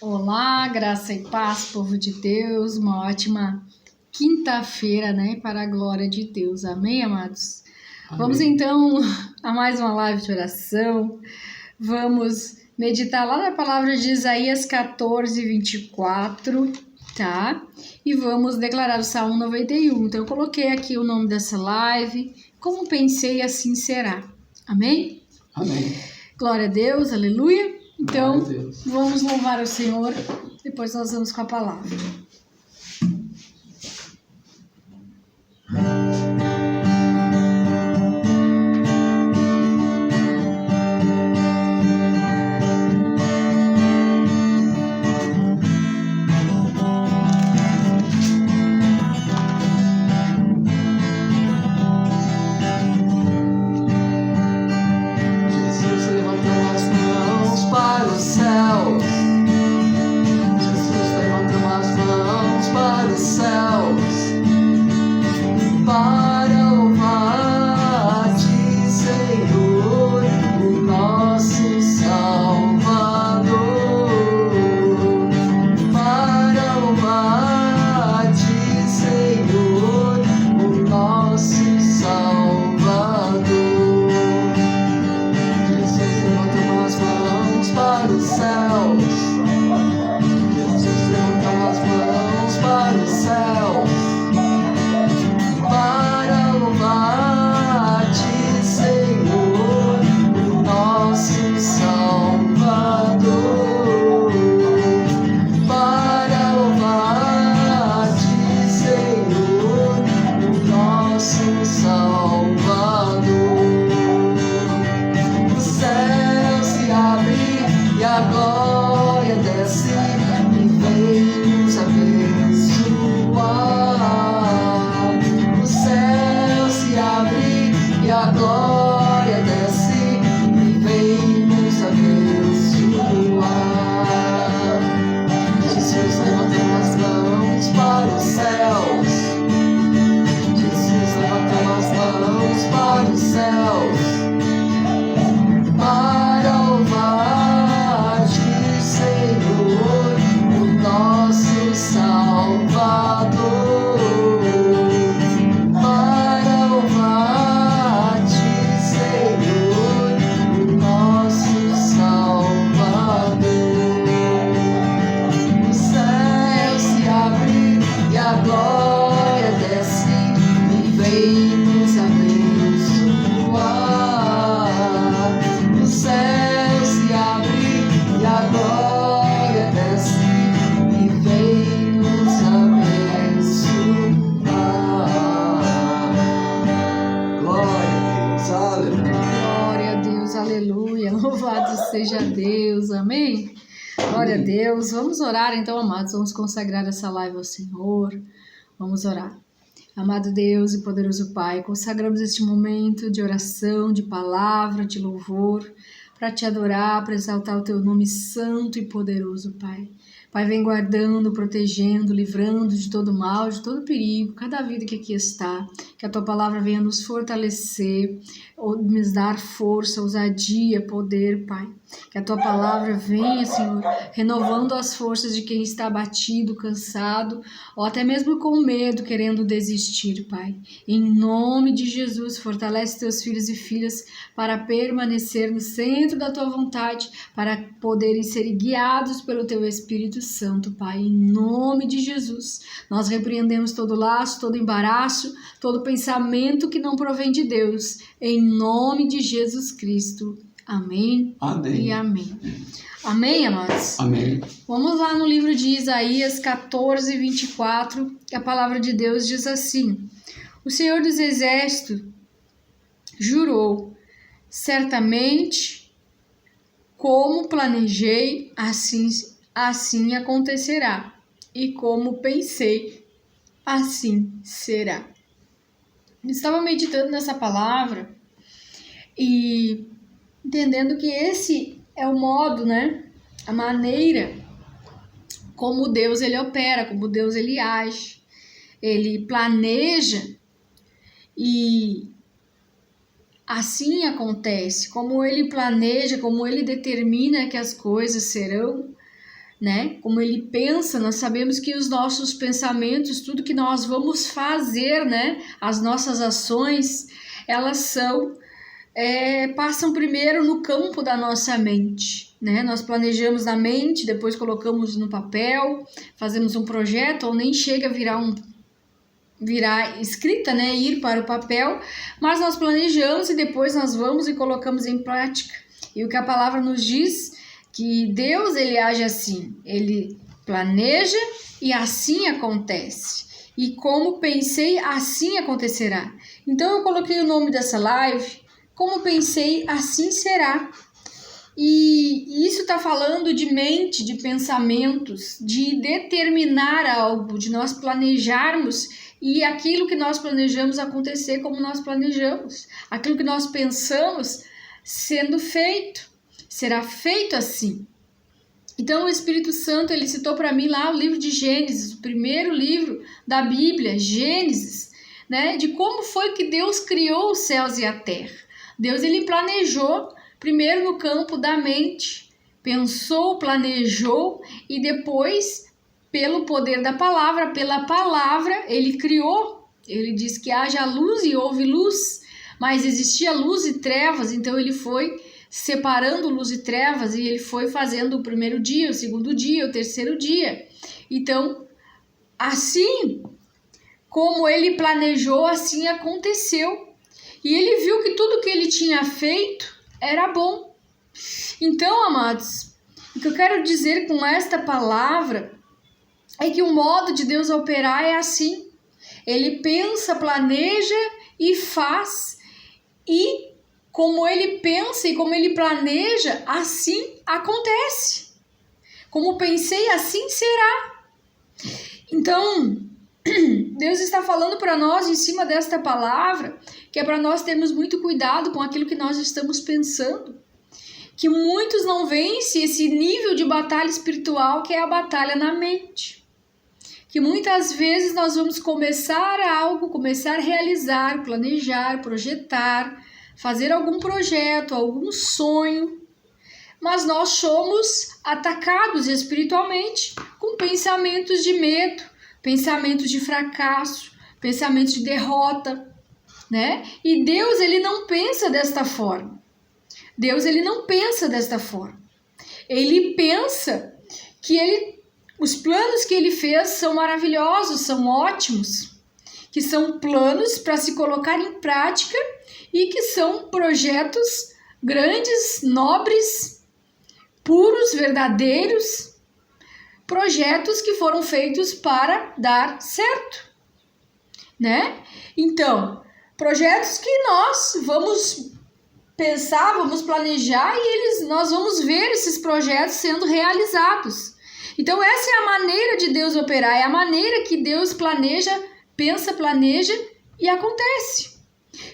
Olá, graça e paz, povo de Deus, uma ótima quinta-feira, né, para a glória de Deus, amém, amados? Amém. Vamos então a mais uma live de oração, vamos meditar lá na palavra de Isaías 14:24, tá? E vamos declarar o Salmo 91, então eu coloquei aqui o nome dessa live, como pensei assim será, amém? Amém. Glória a Deus, aleluia. Então, vamos louvar o Senhor, depois nós vamos com a palavra. Jesus levanta as mãos para os céus. Jesus levanta as mãos para os céus, para louvar-te, Senhor, o nosso Salvador. Para louvar-te, Senhor, o nosso Salvador. Jesus levanta as mãos para os céus. Jesus levanta as mãos para os céus, para louvar-te, Senhor, o nosso Salvador. Para louvar-te, Senhor, o nosso Salvador. O céu se abre e a glória desce e vem nos abençoar. O céu se abre e a glória desce e vem nos abençoar. Jesus levanta as mãos para os céus. Jesus levanta as mãos para os céus, para louvar-te, Senhor, o nosso Salvador. Para louvar-te, Senhor, o nosso Salvador. O céu se abre e a glória desce e vem nos abençoar. O céu se abre e a glória desce e vem nos abençoar. Glória a Deus, aleluia. Glória a Deus, aleluia, louvado seja Deus, amém? Glória a Deus, vamos orar então, amados, vamos consagrar essa live ao Senhor, vamos orar. Amado Deus e poderoso Pai, consagramos este momento de oração, de palavra, de louvor, para te adorar, para exaltar o teu nome santo e poderoso, Pai. Pai, vem guardando, protegendo, livrando de todo mal, de todo perigo, cada vida que aqui está, que a tua palavra venha nos fortalecer, nos dar força, ousadia, poder, Pai. Que a tua palavra venha, Senhor, renovando as forças de quem está abatido, cansado, ou até mesmo com medo, querendo desistir, Pai. Em nome de Jesus, fortalece teus filhos e filhas para permanecer no centro da tua vontade, para poderem ser guiados pelo teu Espírito Santo, Pai. Em nome de Jesus, nós repreendemos todo laço, todo embaraço, todo pensamento que não provém de Deus. Em nome de Jesus Cristo. Amém. Amém. E amém. Amém, amados? Amém. Vamos lá no livro de Isaías 14:24, que a palavra de Deus diz assim: O Senhor dos Exércitos jurou, certamente, como planejei, assim acontecerá, e como pensei, assim será. Eu estava meditando nessa palavra e entendendo que esse é o modo, né? A maneira como Deus ele opera, como Deus ele age. Ele planeja e assim acontece. Como ele planeja, como ele determina que as coisas serão, né? Como ele pensa, nós sabemos que os nossos pensamentos, tudo que nós vamos fazer, né? As nossas ações, elas passam primeiro no campo da nossa mente, né? Nós planejamos na mente, depois colocamos no papel, fazemos um projeto, ou nem chega a virar escrita, né? Ir para o papel, mas nós planejamos e depois nós vamos e colocamos em prática. E o que a palavra nos diz, que Deus, ele age assim, ele planeja e assim acontece. E como pensei, assim acontecerá. Então eu coloquei o nome dessa live, como pensei, assim será. E isso está falando de mente, de pensamentos, de determinar algo, de nós planejarmos e aquilo que nós planejamos acontecer como nós planejamos. Aquilo que nós pensamos sendo feito, será feito assim. Então o Espírito Santo, ele citou para mim lá o livro de Gênesis, o primeiro livro da Bíblia, Gênesis, né? De como foi que Deus criou os céus e a terra. Deus, ele planejou primeiro no campo da mente, pensou, planejou e depois, pelo poder da palavra, pela palavra, ele criou. Ele diz que haja luz e houve luz, mas existia luz e trevas, então ele foi separando luz e trevas e ele foi fazendo o primeiro dia, o segundo dia, o terceiro dia. Então, assim como ele planejou, assim aconteceu. E ele viu que tudo que ele tinha feito era bom. Então, amados, o que eu quero dizer com esta palavra é que o modo de Deus operar é assim. Ele pensa, planeja e faz. E como ele pensa e como ele planeja, assim acontece. Como pensei, assim será. Então, Deus está falando para nós em cima desta palavra, que é para nós termos muito cuidado com aquilo que nós estamos pensando. Que muitos não vencem esse nível de batalha espiritual, que é a batalha na mente. Que muitas vezes nós vamos começar algo, começar a realizar, planejar, projetar, fazer algum projeto, algum sonho, mas nós somos atacados espiritualmente com pensamentos de medo, pensamentos de fracasso, pensamentos de derrota, né? E Deus, ele não pensa desta forma. Deus, ele não pensa desta forma. Ele pensa que os planos que ele fez são maravilhosos, são ótimos, que são planos para se colocar em prática e que são projetos grandes, nobres, puros, verdadeiros, projetos que foram feitos para dar certo, né? Então, projetos que nós vamos pensar, vamos planejar e nós vamos ver esses projetos sendo realizados. Então, essa é a maneira de Deus operar, é a maneira que Deus planeja, pensa, planeja e acontece.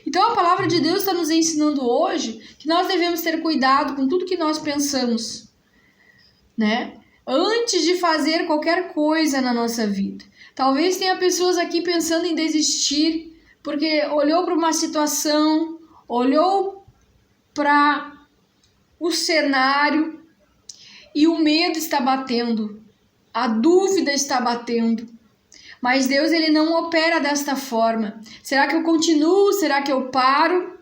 Então a palavra de Deus está nos ensinando hoje que nós devemos ter cuidado com tudo que nós pensamos, né? Antes de fazer qualquer coisa na nossa vida. Talvez tenha pessoas aqui pensando em desistir, porque olhou para uma situação, olhou para o cenário e o medo está batendo, a dúvida está batendo. Mas Deus, ele não opera desta forma. Será que eu continuo? Será que eu paro?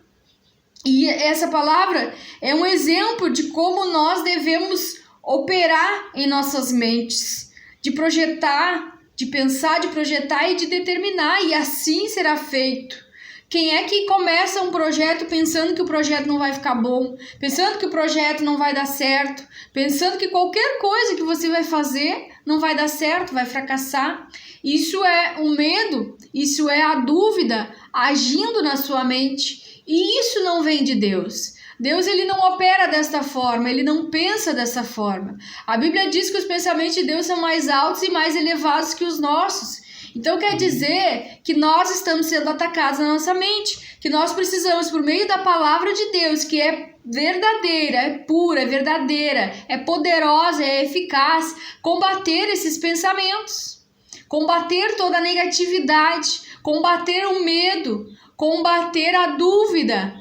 E essa palavra é um exemplo de como nós devemos operar em nossas mentes. De projetar, de pensar, de projetar e de determinar. E assim será feito. Quem é que começa um projeto pensando que o projeto não vai ficar bom? Pensando que o projeto não vai dar certo? Pensando que qualquer coisa que você vai fazer não vai dar certo, vai fracassar? Isso é o medo, isso é a dúvida agindo na sua mente. E isso não vem de Deus. Deus, ele não opera desta forma, ele não pensa dessa forma. A Bíblia diz que os pensamentos de Deus são mais altos e mais elevados que os nossos. Então quer dizer que nós estamos sendo atacados na nossa mente, que nós precisamos, por meio da palavra de Deus, que é verdadeira, é pura, é verdadeira, é poderosa, é eficaz, combater esses pensamentos, combater toda a negatividade, combater o medo, combater a dúvida,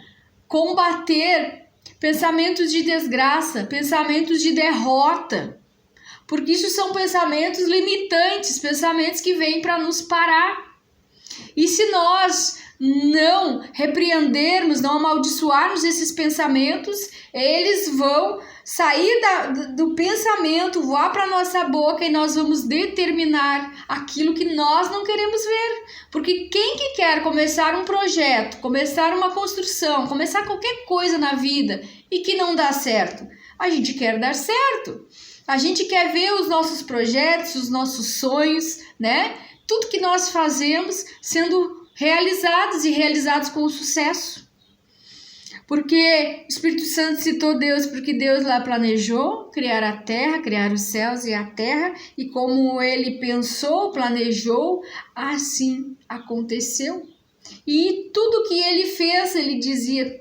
combater pensamentos de desgraça, pensamentos de derrota. Porque isso são pensamentos limitantes, pensamentos que vêm para nos parar. E se nós não repreendermos, não amaldiçoarmos esses pensamentos, eles vão sair do pensamento, voar para a nossa boca e nós vamos determinar aquilo que nós não queremos ver. Porque quem que quer começar um projeto, começar uma construção, começar qualquer coisa na vida e que não dá certo? A gente quer dar certo. A gente quer ver os nossos projetos, os nossos sonhos, né? Tudo que nós fazemos sendo realizados e realizados com sucesso. Porque o Espírito Santo citou Deus, porque Deus lá planejou criar a terra, criar os céus e a terra, e como ele pensou, planejou, assim aconteceu. E tudo que ele fez, ele dizia,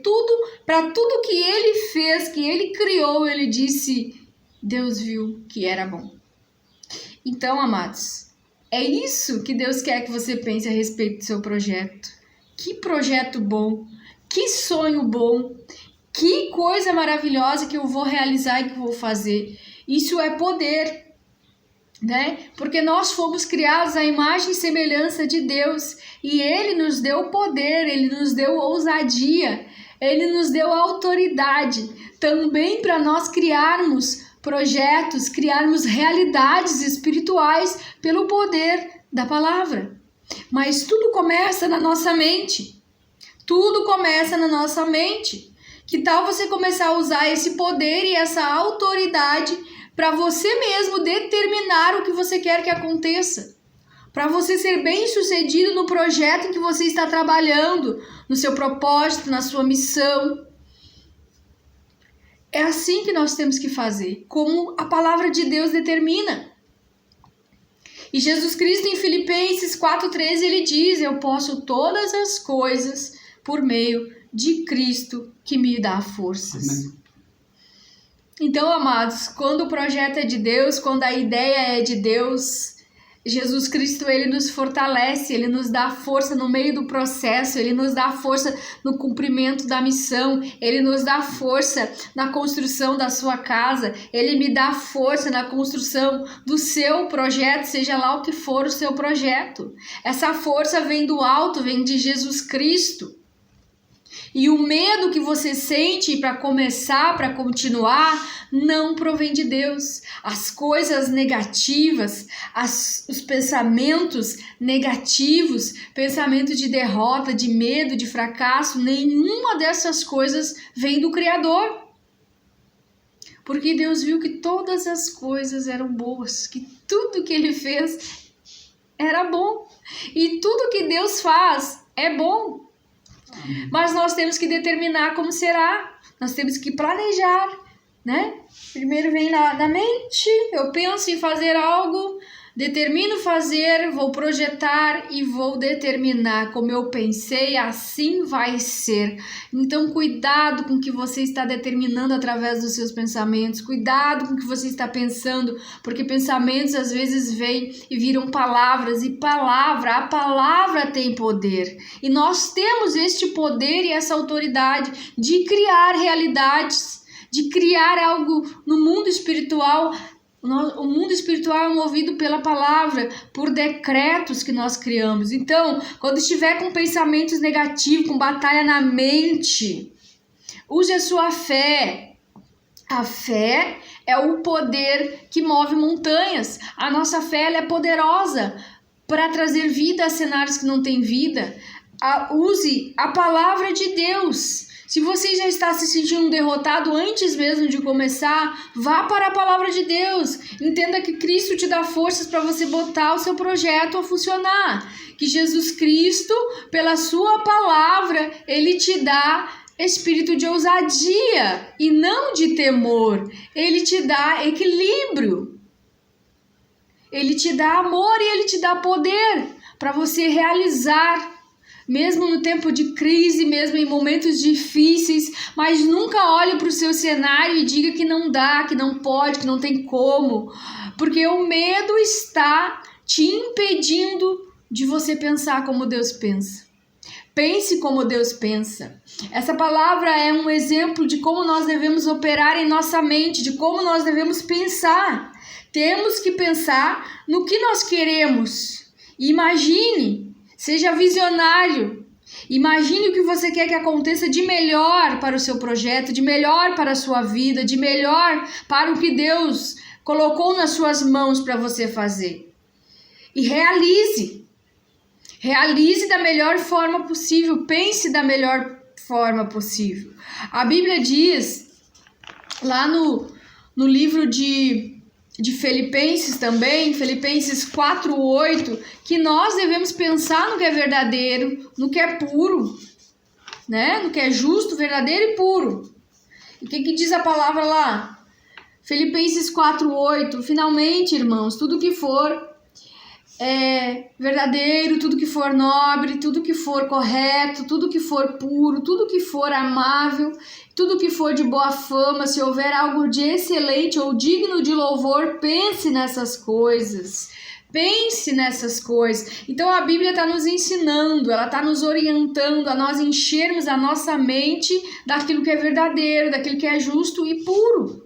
para tudo que ele fez, que ele criou, ele disse, Deus viu que era bom. Então, amados, é isso que Deus quer que você pense a respeito do seu projeto. Que projeto bom! Que sonho bom, que coisa maravilhosa que eu vou realizar e que eu vou fazer. Isso é poder, né? Porque nós fomos criados à imagem e semelhança de Deus e Ele nos deu poder, Ele nos deu ousadia, Ele nos deu autoridade também para nós criarmos projetos, criarmos realidades espirituais pelo poder da palavra. Mas tudo começa na nossa mente. Tudo começa na nossa mente. Que tal você começar a usar esse poder e essa autoridade para você mesmo determinar o que você quer que aconteça? Para você ser bem-sucedido no projeto em que você está trabalhando, no seu propósito, na sua missão. É assim que nós temos que fazer, como a palavra de Deus determina. E Jesus Cristo em Filipenses 4,13 ele diz, eu posso todas as coisas por meio de Cristo que me dá forças. Amém. Então, amados, quando o projeto é de Deus, quando a ideia é de Deus, Jesus Cristo, ele nos fortalece, ele nos dá força no meio do processo, ele nos dá força no cumprimento da missão, ele nos dá força na construção da sua casa, ele me dá força na construção do seu projeto, seja lá o que for o seu projeto. Essa força vem do alto, vem de Jesus Cristo. E o medo que você sente para começar, para continuar, não provém de Deus. As coisas negativas, os pensamentos negativos, pensamento de derrota, de medo, de fracasso, nenhuma dessas coisas vem do Criador. Porque Deus viu que todas as coisas eram boas, que tudo que Ele fez era bom. E tudo que Deus faz é bom. Mas nós temos que determinar como será, nós temos que planejar, né? Primeiro vem na mente, eu penso em fazer algo, determino fazer, vou projetar e vou determinar como eu pensei, assim vai ser. Então cuidado com o que você está determinando através dos seus pensamentos, cuidado com o que você está pensando, porque pensamentos às vezes vêm e viram palavras, e a palavra tem poder. E nós temos este poder e essa autoridade de criar realidades, de criar algo no mundo espiritual. O mundo espiritual é movido pela palavra, por decretos que nós criamos. Então, quando estiver com pensamentos negativos, com batalha na mente, use a sua fé. A fé é o poder que move montanhas. A nossa fé ela é poderosa para trazer vida a cenários que não têm vida. Use a palavra de Deus. Se você já está se sentindo derrotado antes mesmo de começar, vá para a palavra de Deus. Entenda que Cristo te dá forças para você botar o seu projeto a funcionar. Que Jesus Cristo, pela sua palavra, Ele te dá espírito de ousadia e não de temor. Ele te dá equilíbrio. Ele te dá amor e Ele te dá poder para você realizar. Mesmo no tempo de crise, mesmo em momentos difíceis, mas nunca olhe para o seu cenário e diga que não dá, que não pode, que não tem como, porque o medo está te impedindo de você pensar como Deus pensa. Pense como Deus pensa. Essa palavra é um exemplo de como nós devemos operar em nossa mente, de como nós devemos pensar. temos que pensar no que nós queremos. Imagine, seja visionário. Imagine o que você quer que aconteça de melhor para o seu projeto, de melhor para a sua vida, de melhor para o que Deus colocou nas suas mãos para você fazer. E realize. Realize da melhor forma possível. Pense da melhor forma possível. A Bíblia diz, lá no livro de Filipenses também, Filipenses 4:8, que nós devemos pensar no que é verdadeiro, no que é puro, né? No que é justo, verdadeiro e puro. E o que diz a palavra lá? Filipenses 4:8, finalmente, irmãos, tudo que for verdadeiro, tudo que for nobre, tudo que for correto, tudo que for puro, tudo que for amável, tudo que for de boa fama, se houver algo de excelente ou digno de louvor, pense nessas coisas. Pense nessas coisas. Então a Bíblia está nos ensinando, ela está nos orientando a nós enchermos a nossa mente daquilo que é verdadeiro, daquilo que é justo e puro.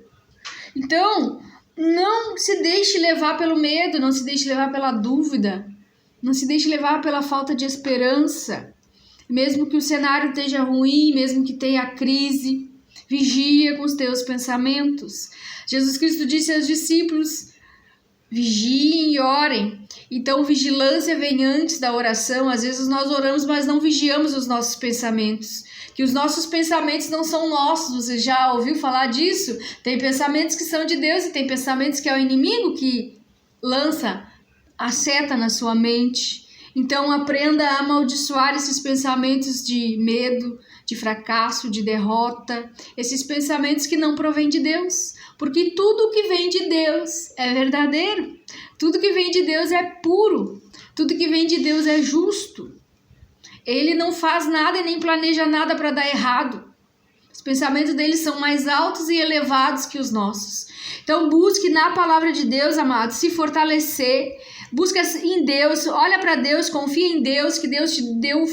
Então, não se deixe levar pelo medo, não se deixe levar pela dúvida, não se deixe levar pela falta de esperança. Mesmo que o cenário esteja ruim, mesmo que tenha crise, vigia com os teus pensamentos. Jesus Cristo disse aos discípulos, vigiem e orem. Então, vigilância vem antes da oração. Às vezes nós oramos, mas não vigiamos os nossos pensamentos. Que os nossos pensamentos não são nossos. Você já ouviu falar disso? Tem pensamentos que são de Deus e tem pensamentos que é o inimigo que lança a seta na sua mente. Então aprenda a amaldiçoar esses pensamentos de medo, de fracasso, de derrota, esses pensamentos que não provêm de Deus. Porque tudo que vem de Deus é verdadeiro, tudo que vem de Deus é puro, tudo que vem de Deus é justo. Ele não faz nada e nem planeja nada para dar errado. Os pensamentos dele são mais altos e elevados que os nossos. Então busque na palavra de Deus, amados, se fortalecer. Busca em Deus, olha para Deus, confia em Deus, que Deus te deu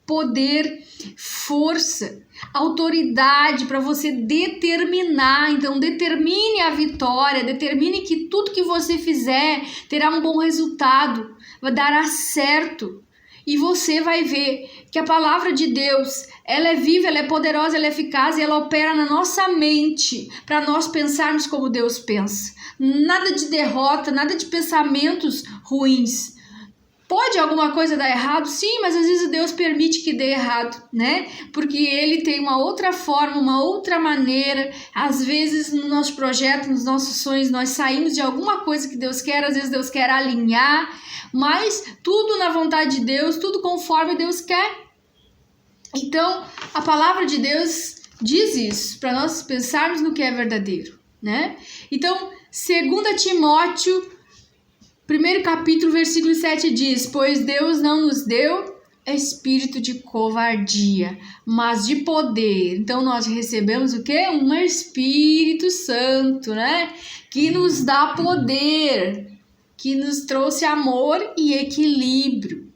poder, força, autoridade para você determinar. Então determine a vitória, determine que tudo que você fizer terá um bom resultado, vai dar certo. E você vai ver que a palavra de Deus, ela é viva, ela é poderosa, ela é eficaz e ela opera na nossa mente para nós pensarmos como Deus pensa. Nada de derrota, nada de pensamentos ruins. Pode alguma coisa dar errado? Sim, mas às vezes Deus permite que dê errado, né? Porque Ele tem uma outra forma, uma outra maneira. Às vezes no nosso projeto, nos nossos sonhos, nós saímos de alguma coisa que Deus quer, às vezes Deus quer alinhar, mas tudo na vontade de Deus, tudo conforme Deus quer. Então, a palavra de Deus diz isso, para nós pensarmos no que é verdadeiro, né? Então, 2 Timóteo, 1º capítulo, versículo 7 diz, pois Deus não nos deu espírito de covardia, mas de poder. Então nós recebemos o quê? Um Espírito Santo, né? Que nos dá poder, que nos trouxe amor e equilíbrio.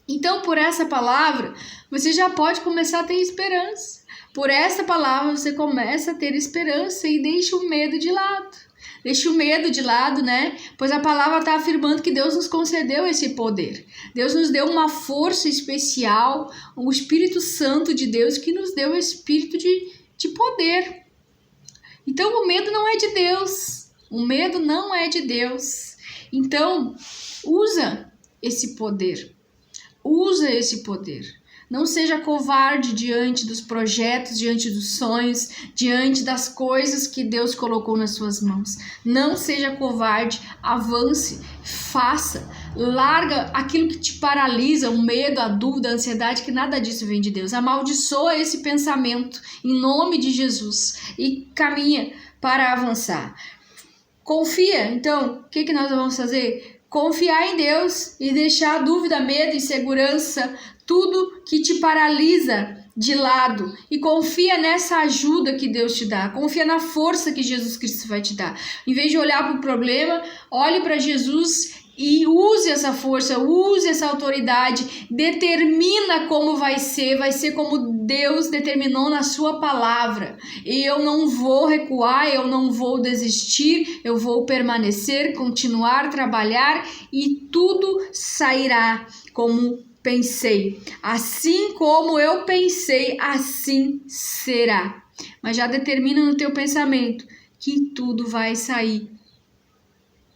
Então por essa palavra, você já pode começar a ter esperança. Por essa palavra você começa a ter esperança e deixa o medo de lado. Deixa o medo de lado, né? Pois a palavra está afirmando que Deus nos concedeu esse poder. Deus nos deu uma força especial, o Espírito Santo de Deus que nos deu o espírito de poder. Então o medo não é de Deus. O medo não é de Deus. Então usa esse poder. Usa esse poder. Não seja covarde diante dos projetos, diante dos sonhos, diante das coisas que Deus colocou nas suas mãos. Não seja covarde, avance, faça, larga aquilo que te paralisa, o medo, a dúvida, a ansiedade, que nada disso vem de Deus. Amaldiçoa esse pensamento em nome de Jesus e caminha para avançar. Confia, então, o que nós vamos fazer? Confiar em Deus e deixar a dúvida, medo, insegurança, tudo que te paralisa de lado e confia nessa ajuda que Deus te dá, confia na força que Jesus Cristo vai te dar. Em vez de olhar para o problema, olhe para Jesus, e use essa força, use essa autoridade, determina como vai ser como Deus determinou na sua palavra. E eu não vou recuar, eu não vou desistir, eu vou permanecer, continuar, trabalhar e tudo sairá como pensei. Assim como eu pensei, assim será. Mas já determina no teu pensamento que tudo vai sair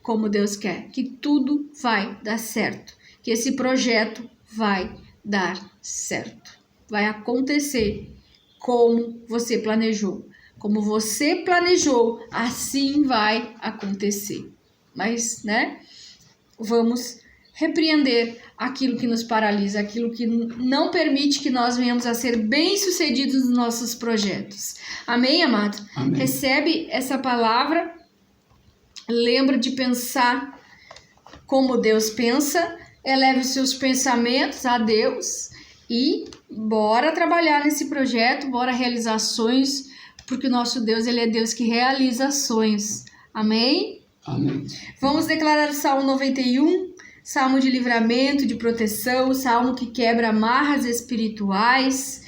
como Deus quer, que tudo vai dar certo, que esse projeto vai dar certo, vai acontecer como você planejou. Como você planejou, assim vai acontecer. Mas, vamos repreender aquilo que nos paralisa, aquilo que não permite que nós venhamos a ser bem-sucedidos nos nossos projetos. Amém, amado? Amém. Recebe essa palavra. Lembra de pensar como Deus pensa, eleve os seus pensamentos a Deus e bora trabalhar nesse projeto, bora realizar sonhos, porque o nosso Deus, ele é Deus que realiza sonhos. Amém? Amém. Vamos declarar o Salmo 91, Salmo de livramento, de proteção, Salmo que quebra amarras espirituais.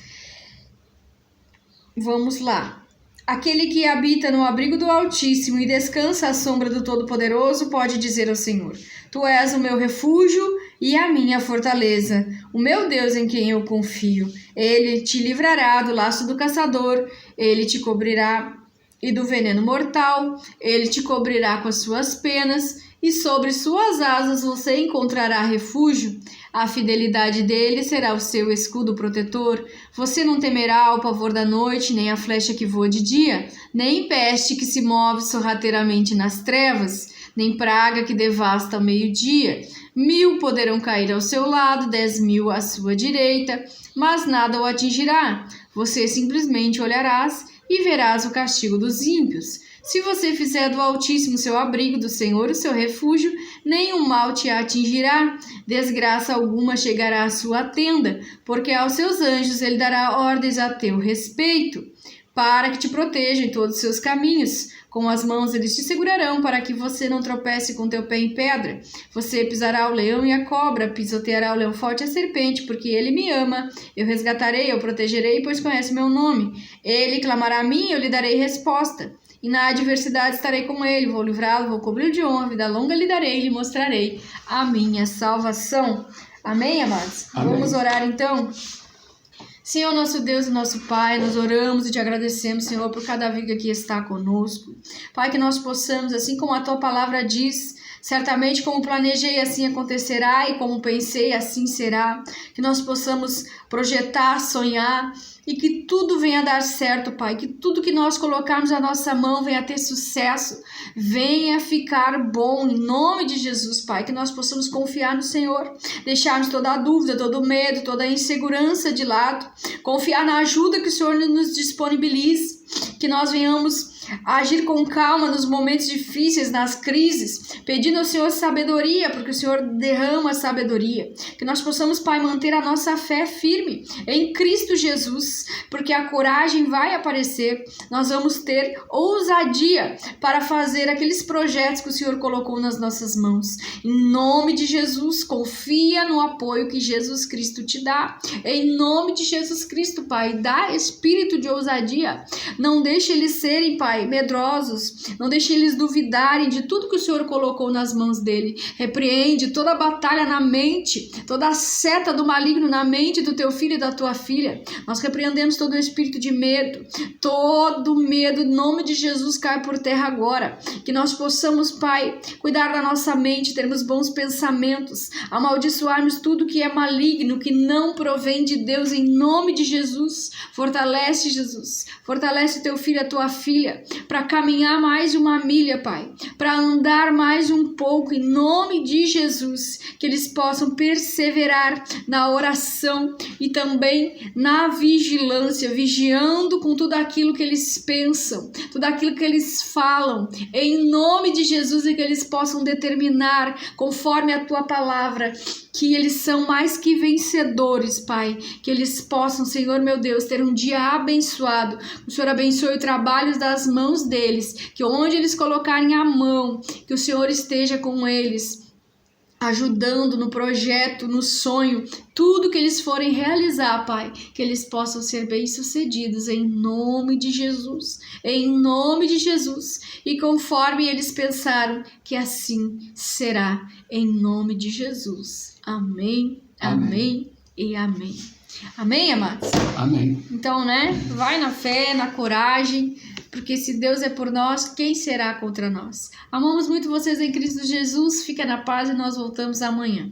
Vamos lá. Aquele que habita no abrigo do Altíssimo e descansa à sombra do Todo-Poderoso pode dizer ao Senhor: Tu és o meu refúgio e a minha fortaleza, o meu Deus em quem eu confio. Ele te livrará do laço do caçador, ele te cobrirá e do veneno mortal, ele te cobrirá com as suas penas e sobre suas asas você encontrará refúgio. A fidelidade dele será o seu escudo protetor. Você não temerá o pavor da noite, nem a flecha que voa de dia, nem peste que se move sorrateiramente nas trevas, nem praga que devasta ao meio-dia. 1000 poderão cair ao seu lado, 10.000 à sua direita, mas nada o atingirá. Você simplesmente olharás e verás o castigo dos ímpios. Se você fizer do Altíssimo seu abrigo, do Senhor o seu refúgio, nenhum mal te atingirá, desgraça alguma chegará à sua tenda, porque aos seus anjos ele dará ordens a teu respeito, para que te protejam em todos os seus caminhos. Com as mãos eles te segurarão, para que você não tropece com teu pé em pedra. Você pisará o leão e a cobra, pisoteará o leão forte e a serpente, porque ele me ama. Eu resgatarei, eu protegerei, pois conhece meu nome. Ele clamará a mim, eu lhe darei resposta. E na adversidade estarei com ele, vou livrá-lo, vou cobri-lo de honra, vida longa lhe darei, lhe mostrarei a minha salvação. Amém, amados? Amém. Vamos orar então? Senhor, nosso Deus e nosso Pai, nós oramos e te agradecemos, Senhor, por cada vida que está conosco. Pai, que nós possamos, assim como a tua palavra diz, certamente como planejei, assim acontecerá, e como pensei, assim será. Que nós possamos projetar, sonhar, e que tudo venha a dar certo, Pai, que tudo que nós colocarmos na nossa mão venha a ter sucesso, venha ficar bom, em nome de Jesus, Pai, que nós possamos confiar no Senhor, deixarmos toda a dúvida, todo o medo, toda a insegurança de lado, confiar na ajuda que o Senhor nos disponibilize, que nós venhamos agir com calma nos momentos difíceis, nas crises, pedindo ao Senhor sabedoria, porque o Senhor derrama sabedoria. Que nós possamos, Pai, manter a nossa fé firme em Cristo Jesus, porque a coragem vai aparecer. Nós vamos ter ousadia para fazer aqueles projetos que o Senhor colocou nas nossas mãos. Em nome de Jesus, confia no apoio que Jesus Cristo te dá. Em nome de Jesus Cristo, Pai, dá espírito de ousadia. Não deixe eles serem, Pai, medrosos, não deixe eles duvidarem de tudo que o Senhor colocou nas mãos dele. Repreende toda a batalha na mente, toda a seta do maligno na mente do teu filho e da tua filha. Nós repreendemos todo o espírito de medo, todo medo, em nome de Jesus, cai por terra agora. Que nós possamos, Pai, cuidar da nossa mente, termos bons pensamentos, amaldiçoarmos tudo que é maligno, que não provém de Deus, em nome de Jesus. Fortalece, Jesus, fortalece teu filho, a tua filha, para caminhar mais uma milha, Pai, para andar mais um pouco, em nome de Jesus, que eles possam perseverar na oração e também na vigilância, vigiando com tudo aquilo que eles pensam, tudo aquilo que eles falam, em nome de Jesus, e que eles possam determinar, conforme a tua palavra, que eles são mais que vencedores, Pai, que eles possam, Senhor meu Deus, ter um dia abençoado. O Senhor abençoe o trabalho das mãos deles, que onde eles colocarem a mão, que o Senhor esteja com eles. ajudando no projeto, no sonho, tudo que eles forem realizar, Pai, que eles possam ser bem-sucedidos em nome de Jesus, em nome de Jesus, e conforme eles pensaram, que assim será, em nome de Jesus. Amém, amém e amém. Amém, amados? Amém. Então, vai na fé, na coragem, porque se Deus é por nós, quem será contra nós? Amamos muito vocês em Cristo Jesus, fica na paz e nós voltamos amanhã.